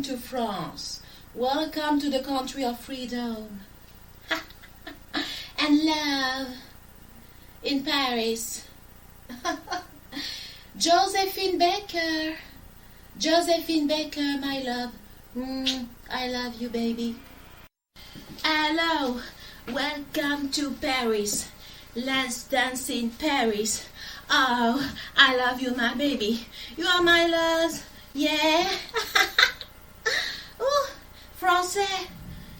Welcome to France. Welcome to the country of freedom and love in Paris. Josephine Baker. Josephine Baker, my love. I love you, baby. Hello. Welcome to Paris. Let's dance in Paris. Oh, I love you, my baby. You are my love. Yeah. Oh, français.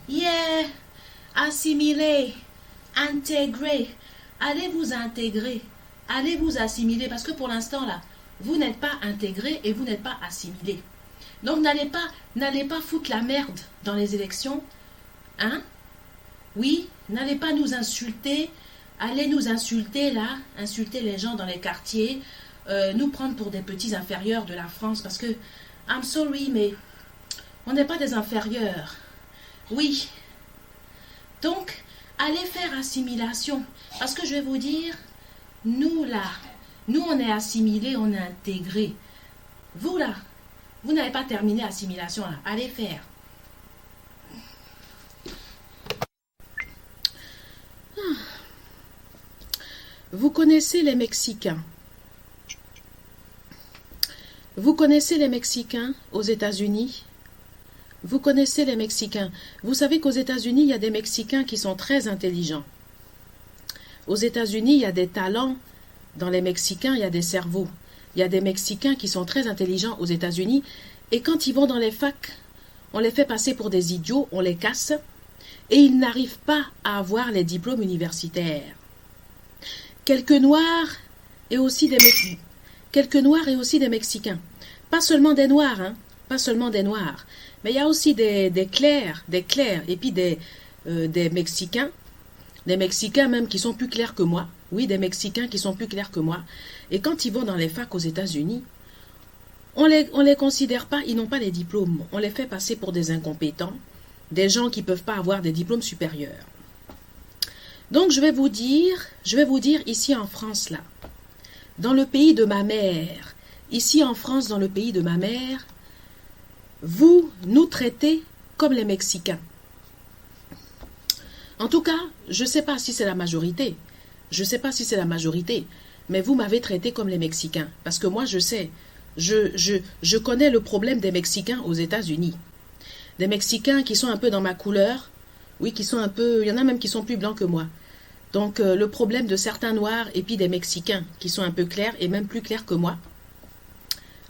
Yeah. Assimiler. Intégrer. Allez vous intégrer. Allez vous assimiler. Parce que pour l'instant, là, vous n'êtes pas intégré et vous n'êtes pas assimilé. Donc, n'allez pas foutre la merde dans les élections. Hein? Oui, n'allez pas nous insulter. Allez nous insulter, là. Insulter les gens dans les quartiers. Nous prendre pour des petits inférieurs de la France. Parce que, I'm sorry, mais on n'est pas des inférieurs. Oui. Donc, allez faire assimilation. Parce que je vais vous dire, nous, là, nous, on est assimilés, on est intégrés. Vous, là, vous n'avez pas terminé assimilation, là. Allez faire. Vous connaissez les Mexicains. Vous connaissez les Mexicains aux États-Unis? Vous connaissez les Mexicains. Vous savez qu'aux États-Unis, il y a des Mexicains qui sont très intelligents. Aux États-Unis, il y a des talents. Dans les Mexicains, il y a des cerveaux. Il y a des Mexicains qui sont très intelligents aux États-Unis. Et quand ils vont dans les facs, on les fait passer pour des idiots, on les casse. Et ils n'arrivent pas à avoir les diplômes universitaires. Quelques Noirs et aussi des Mexicains. Pas seulement des Noirs, hein. Pas seulement des Noirs. Mais il y a aussi des clairs, et puis des Mexicains. Des Mexicains même qui sont plus clairs que moi. Oui, des Mexicains qui sont plus clairs que moi. Et quand ils vont dans les facs aux États-Unis, on les considère pas, ils n'ont pas les diplômes. On les fait passer pour des incompétents, des gens qui ne peuvent pas avoir des diplômes supérieurs. Donc je vais vous dire ici en France, là, dans le pays de ma mère, ici en France, dans le pays de ma mère, vous nous traitez comme les Mexicains. En tout cas, je ne sais pas si c'est la majorité. Je ne sais pas si c'est la majorité. Mais vous m'avez traité comme les Mexicains. Parce que moi, je sais. Je connais le problème des Mexicains aux États-Unis. Des Mexicains qui sont un peu dans ma couleur. Oui, qui sont un peu... Il y en a même qui sont plus blancs que moi. Donc, le problème de certains Noirs et puis des Mexicains qui sont un peu clairs et même plus clairs que moi.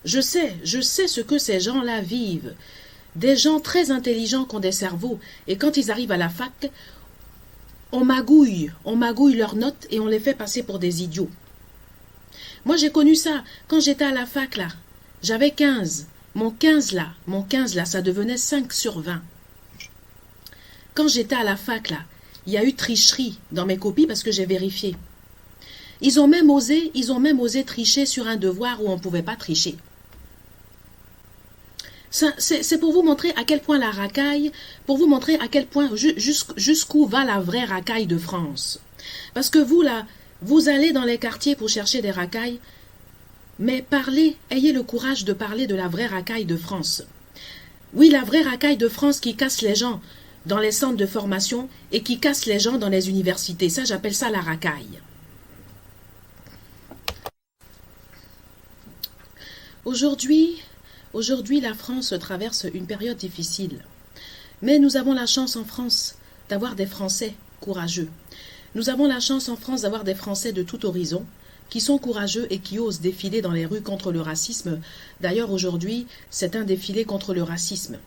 Je sais ce que ces gens-là vivent. Des gens très intelligents qui ont des cerveaux. Et quand ils arrivent à la fac... On magouille leurs notes et on les fait passer pour des idiots. Moi, j'ai connu ça quand j'étais à la fac, là. J'avais 15. Mon 15, là, ça devenait 5 sur 20. Quand j'étais à la fac, là, il y a eu tricherie dans mes copies parce que j'ai vérifié. Ils ont même osé tricher sur un devoir où on ne pouvait pas tricher. C'est pour vous montrer à quel point la racaille, pour vous montrer à quel point, jusqu'où va la vraie racaille de France. Parce que vous, là, vous allez dans les quartiers pour chercher des racailles, mais ayez le courage de parler de la vraie racaille de France. Oui, la vraie racaille de France qui casse les gens dans les centres de formation et qui casse les gens dans les universités. Ça, j'appelle ça la racaille. Aujourd'hui, la France traverse une période difficile. Mais nous avons la chance en France d'avoir des Français courageux. Nous avons la chance en France d'avoir des Français de tout horizon qui sont courageux et qui osent défiler dans les rues contre le racisme. D'ailleurs, aujourd'hui, c'est un défilé contre le racisme.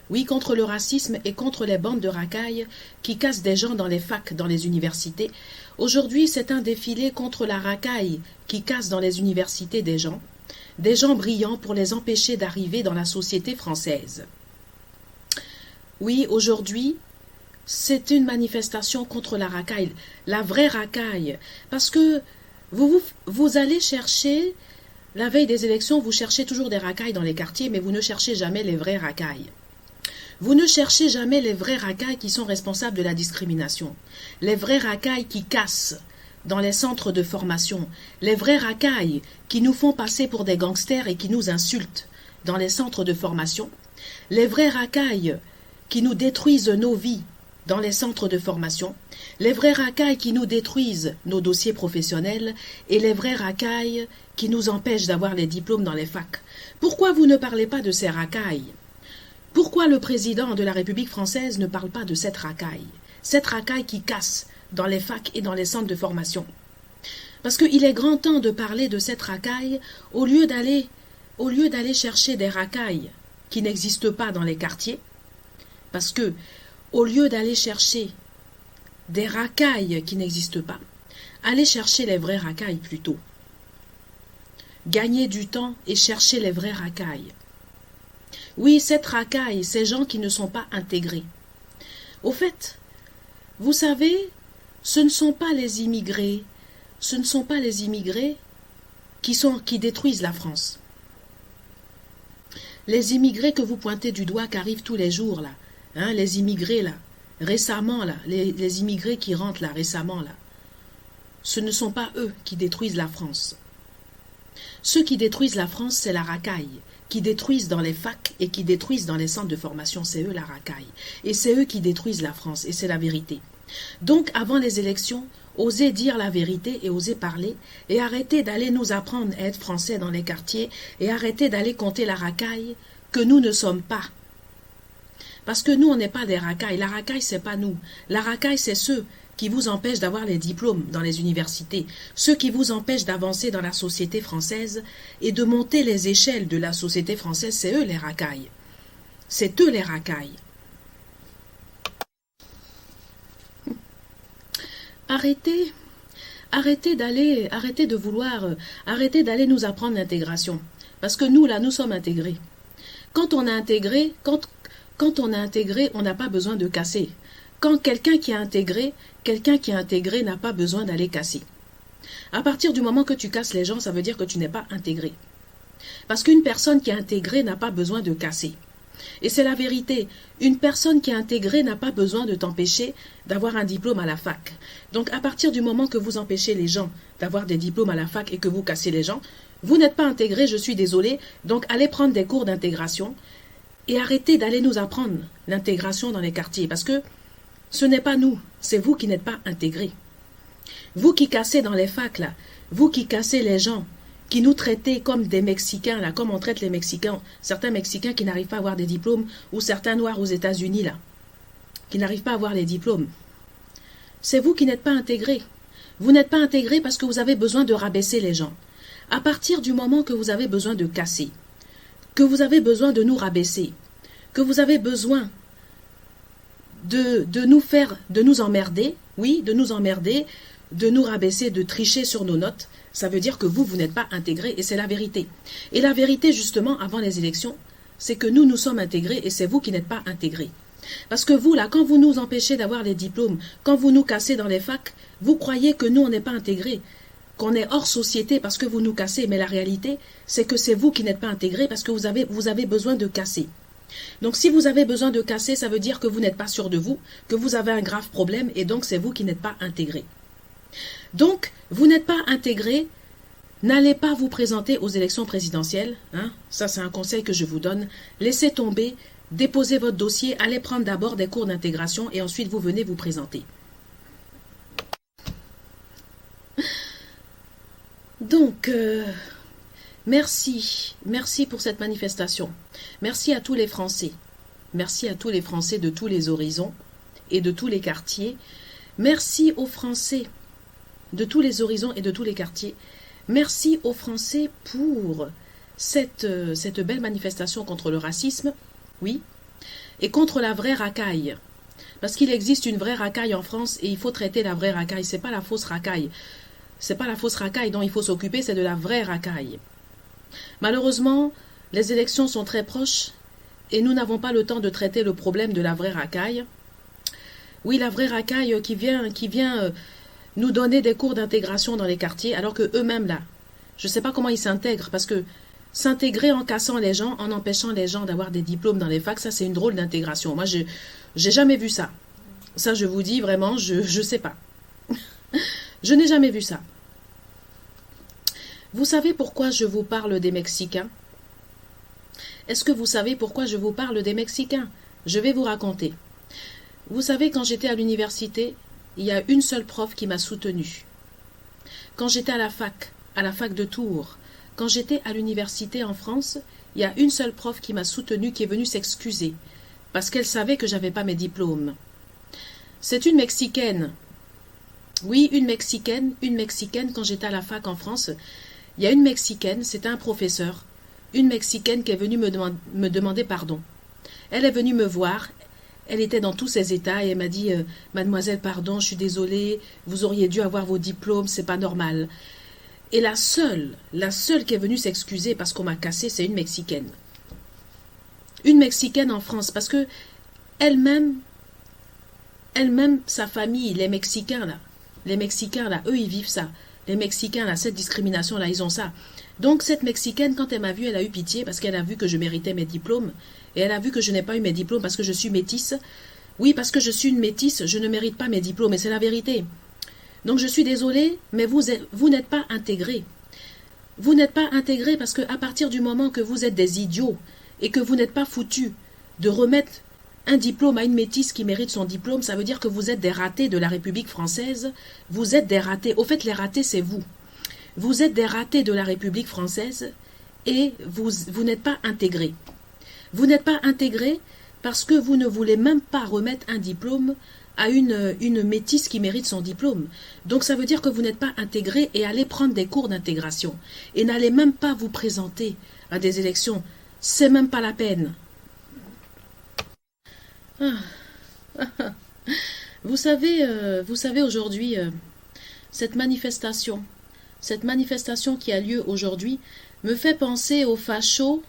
Oui, contre le racisme et contre les bandes de racailles qui cassent des gens dans les facs, dans les universités. Aujourd'hui, c'est un défilé contre la racaille qui casse dans les universités des gens brillants pour les empêcher d'arriver dans la société française. Oui, aujourd'hui, c'est une manifestation contre la racaille, la vraie racaille, parce que vous allez chercher, la veille des élections, vous cherchez toujours des racailles dans les quartiers, mais vous ne cherchez jamais les vraies racailles. Vous ne cherchez jamais les vrais racailles qui sont responsables de la discrimination, les vrais racailles qui cassent dans les centres de formation, les vrais racailles qui nous font passer pour des gangsters et qui nous insultent dans les centres de formation. les vrais racailles qui nous détruisent nos vies dans les centres de formation, les vrais racailles qui nous détruisent nos dossiers professionnels et les vrais racailles qui nous empêchent d'avoir les diplômes dans les facs. Pourquoi vous ne parlez pas de ces racailles? Pourquoi le président de la République française ne parle pas de cette racaille qui casse dans les facs et dans les centres de formation? Parce qu'il est grand temps de parler de cette racaille au lieu d'aller chercher des racailles qui n'existent pas dans les quartiers. Parce que au lieu d'aller chercher des racailles qui n'existent pas, allez chercher les vraies racailles plutôt. Gagnez du temps et cherchez les vraies racailles. Oui, cette racaille, ces gens qui ne sont pas intégrés. Au fait, vous savez, ce ne sont pas les immigrés qui détruisent la France. Les immigrés que vous pointez du doigt qui arrivent tous les jours là, hein, les immigrés là, récemment là, les immigrés qui rentrent là récemment là, ce ne sont pas eux qui détruisent la France. Ceux qui détruisent la France, c'est la racaille, qui détruisent dans les facs et qui détruisent dans les centres de formation, c'est eux la racaille. Et c'est eux qui détruisent la France, et c'est la vérité. Donc, avant les élections, osez dire la vérité et osez parler, et arrêtez d'aller nous apprendre à être français dans les quartiers, et arrêtez d'aller compter la racaille que nous ne sommes pas. Parce que nous, on n'est pas des racailles. La racaille, c'est pas nous. La racaille, c'est ceux qui vous empêchent d'avoir les diplômes dans les universités, ceux qui vous empêchent d'avancer dans la société française et de monter les échelles de la société française, c'est eux les racailles. C'est eux les racailles. Arrêtez d'aller nous apprendre l'intégration. Parce que nous, là, nous sommes intégrés. Quand on a intégré, on n'a pas besoin de casser. Quand quelqu'un qui a intégré n'a pas besoin d'aller casser. À partir du moment que tu casses les gens, ça veut dire que tu n'es pas intégré. Parce qu'une personne qui est intégrée n'a pas besoin de casser. Et c'est la vérité. Une personne qui est intégrée n'a pas besoin de t'empêcher d'avoir un diplôme à la fac. Donc à partir du moment que vous empêchez les gens d'avoir des diplômes à la fac et que vous cassez les gens, vous n'êtes pas intégré, je suis désolée. Donc allez prendre des cours d'intégration et arrêtez d'aller nous apprendre l'intégration dans les quartiers. Parce que ce n'est pas nous, c'est vous qui n'êtes pas intégrés. Vous qui cassez dans les facs, là, vous qui cassez les gens, qui nous traitez comme des Mexicains, là, comme on traite les Mexicains, certains Mexicains qui n'arrivent pas à avoir des diplômes, ou certains Noirs aux États-Unis, là, qui n'arrivent pas à avoir les diplômes. C'est vous qui n'êtes pas intégrés. Vous n'êtes pas intégrés parce que vous avez besoin de rabaisser les gens. À partir du moment que vous avez besoin de casser, que vous avez besoin de nous rabaisser, que vous avez besoin de nous emmerder, oui, de nous emmerder, de nous rabaisser, de tricher sur nos notes, ça veut dire que vous n'êtes pas intégrés et c'est la vérité. Et la vérité, justement, avant les élections, c'est que nous sommes intégrés et c'est vous qui n'êtes pas intégrés. Parce que vous, là, quand vous nous empêchez d'avoir les diplômes, quand vous nous cassez dans les facs, vous croyez que nous, on n'est pas intégrés, qu'on est hors société parce que vous nous cassez. Mais la réalité, c'est que c'est vous qui n'êtes pas intégrés parce que vous avez besoin de casser. Donc si vous avez besoin de casser, ça veut dire que vous n'êtes pas sûr de vous, que vous avez un grave problème et donc c'est vous qui n'êtes pas intégré. Donc, vous n'êtes pas intégré, n'allez pas vous présenter aux élections présidentielles, hein, ça c'est un conseil que je vous donne, laissez tomber, déposez votre dossier, allez prendre d'abord des cours d'intégration et ensuite vous venez vous présenter. Donc, merci pour cette manifestation. Merci à tous les Français. Merci à tous les Français de tous les horizons et de tous les quartiers. Merci aux Français de tous les horizons et de tous les quartiers. Merci aux Français pour cette belle manifestation contre le racisme, oui, et contre la vraie racaille. Parce qu'il existe une vraie racaille en France et il faut traiter la vraie racaille. C'est pas la fausse racaille. C'est pas la fausse racaille dont il faut s'occuper, c'est de la vraie racaille. Malheureusement, les élections sont très proches et nous n'avons pas le temps de traiter le problème de la vraie racaille. Oui, la vraie racaille qui vient nous donner des cours d'intégration dans les quartiers, alors que eux-mêmes là, je ne sais pas comment ils s'intègrent, parce que s'intégrer en cassant les gens, en empêchant les gens d'avoir des diplômes dans les facs, ça c'est une drôle d'intégration. Moi, j'ai jamais vu ça. Ça, je vous dis vraiment, je sais pas. Je n'ai jamais vu ça. Vous savez pourquoi je vous parle des Mexicains? Est-ce que vous savez pourquoi je vous parle des Mexicains? Je vais vous raconter. Vous savez, quand j'étais à l'université, il y a une seule prof qui m'a soutenue. Quand j'étais à la fac de Tours, quand j'étais à l'université en France, il y a une seule prof qui m'a soutenue, qui est venue s'excuser, parce qu'elle savait que j'avais pas mes diplômes. C'est une Mexicaine. Oui, une Mexicaine, quand j'étais à la fac en France, il y a une Mexicaine, c'était un professeur, une Mexicaine qui est venue me demander pardon. Elle est venue me voir, elle était dans tous ses états et elle m'a dit Mademoiselle, pardon, je suis désolée, vous auriez dû avoir vos diplômes, c'est pas normal. Et la seule qui est venue s'excuser parce qu'on m'a cassé, c'est une Mexicaine. Une Mexicaine en France, parce que elle-même, sa famille, les Mexicains là, eux ils vivent ça. Les Mexicains là, cette discrimination là, ils ont ça. Donc cette Mexicaine, quand elle m'a vue, elle a eu pitié parce qu'elle a vu que je méritais mes diplômes. Et elle a vu que je n'ai pas eu mes diplômes parce que je suis métisse. Oui, parce que je suis une métisse, je ne mérite pas mes diplômes, et c'est la vérité. Donc je suis désolée, mais vous n'êtes pas intégrés. Vous n'êtes pas intégrés parce qu'à partir du moment que vous êtes des idiots et que vous n'êtes pas foutus de remettre un diplôme à une métisse qui mérite son diplôme, ça veut dire que vous êtes des ratés de la République française. Vous êtes des ratés. Au fait, les ratés, c'est vous. Vous êtes des ratés de la République française et vous n'êtes pas intégrés. Vous n'êtes pas intégrés parce que vous ne voulez même pas remettre un diplôme à une métisse qui mérite son diplôme. Donc ça veut dire que vous n'êtes pas intégrés et allez prendre des cours d'intégration. Et n'allez même pas vous présenter à des élections. C'est même pas la peine. Vous savez aujourd'hui, cette manifestation qui a lieu aujourd'hui me fait penser aux fachos.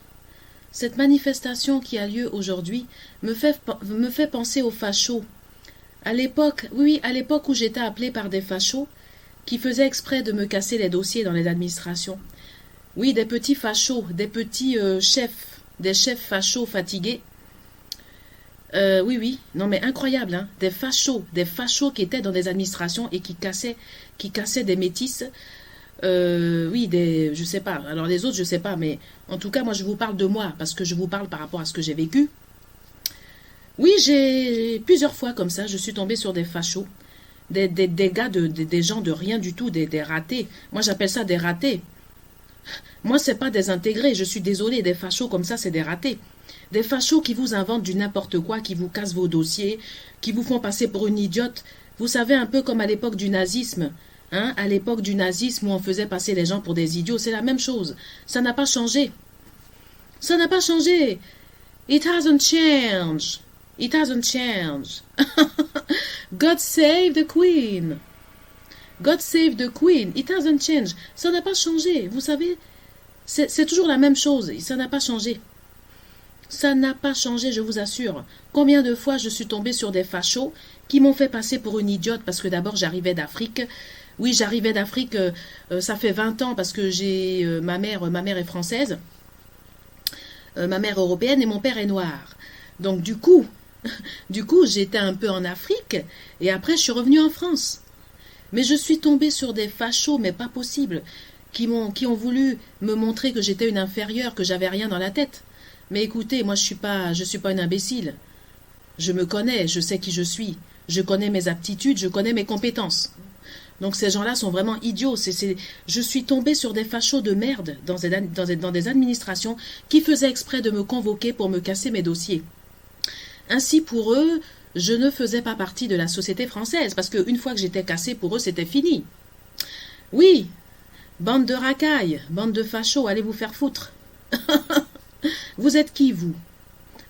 Cette manifestation qui a lieu aujourd'hui me fait penser aux fachos. À l'époque où j'étais appelée par des fachos qui faisaient exprès de me casser les dossiers dans les administrations. Oui, des petits fachos, des petits chefs, des chefs fachos fatigués. Oui, non mais incroyable, hein, des fachos qui étaient dans des administrations et qui cassaient des métisses. Oui, je sais pas. Alors les autres, je sais pas, mais en tout cas, moi, je vous parle de moi parce que je vous parle par rapport à ce que j'ai vécu. Oui, j'ai plusieurs fois comme ça, je suis tombée sur des fachos, des gars, des gens de rien du tout, des ratés. Moi, j'appelle ça des ratés. Moi, c'est pas des intégrés. Je suis désolée, des fachos comme ça, c'est des ratés. Des fachos qui vous inventent du n'importe quoi, qui vous cassent vos dossiers, qui vous font passer pour une idiote. Vous savez, un peu comme à l'époque du nazisme. Hein, à l'époque du nazisme où on faisait passer les gens pour des idiots, c'est la même chose. Ça n'a pas changé. Ça n'a pas changé. It hasn't changed. It hasn't changed. God save the Queen. God save the Queen. It hasn't changed. Ça n'a pas changé. Vous savez, c'est toujours la même chose. Ça n'a pas changé. Ça n'a pas changé, je vous assure. Combien de fois je suis tombée sur des fachos qui m'ont fait passer pour une idiote parce que d'abord j'arrivais d'Afrique. Oui, j'arrivais d'Afrique, ça fait 20 ans parce que j'ai ma mère est française, ma mère européenne et mon père est noir. Donc du coup, j'étais un peu en Afrique et après je suis revenue en France. Mais je suis tombée sur des fachos, mais pas possible, qui ont voulu me montrer que j'étais une inférieure, que j'avais rien dans la tête. Mais écoutez, moi je suis pas une imbécile. Je me connais, je sais qui je suis, je connais mes aptitudes, je connais mes compétences. Donc ces gens-là sont vraiment idiots. Je suis tombée sur des fachos de merde dans des administrations qui faisaient exprès de me convoquer pour me casser mes dossiers. Ainsi, pour eux, je ne faisais pas partie de la société française, parce qu'une fois que j'étais cassée, pour eux, c'était fini. Oui, bande de racailles, bande de fachos, allez vous faire foutre. Vous êtes qui, vous?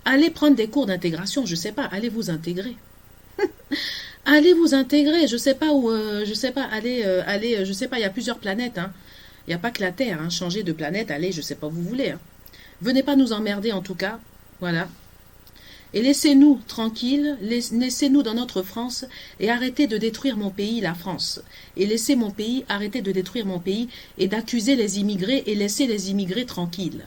Allez prendre des cours d'intégration, je sais pas, allez vous intégrer. Allez vous intégrer, je sais pas où, je sais pas, allez, je sais pas, il y a plusieurs planètes, hein. Il n'y a pas que la Terre, hein. Changez de planète, allez, je sais pas où vous voulez, hein. Venez pas nous emmerder en tout cas, voilà. Et laissez-nous tranquilles, laissez-nous dans notre France et arrêtez de détruire mon pays, la France. Et laissez mon pays, arrêtez de détruire mon pays et d'accuser les immigrés et laissez les immigrés tranquilles.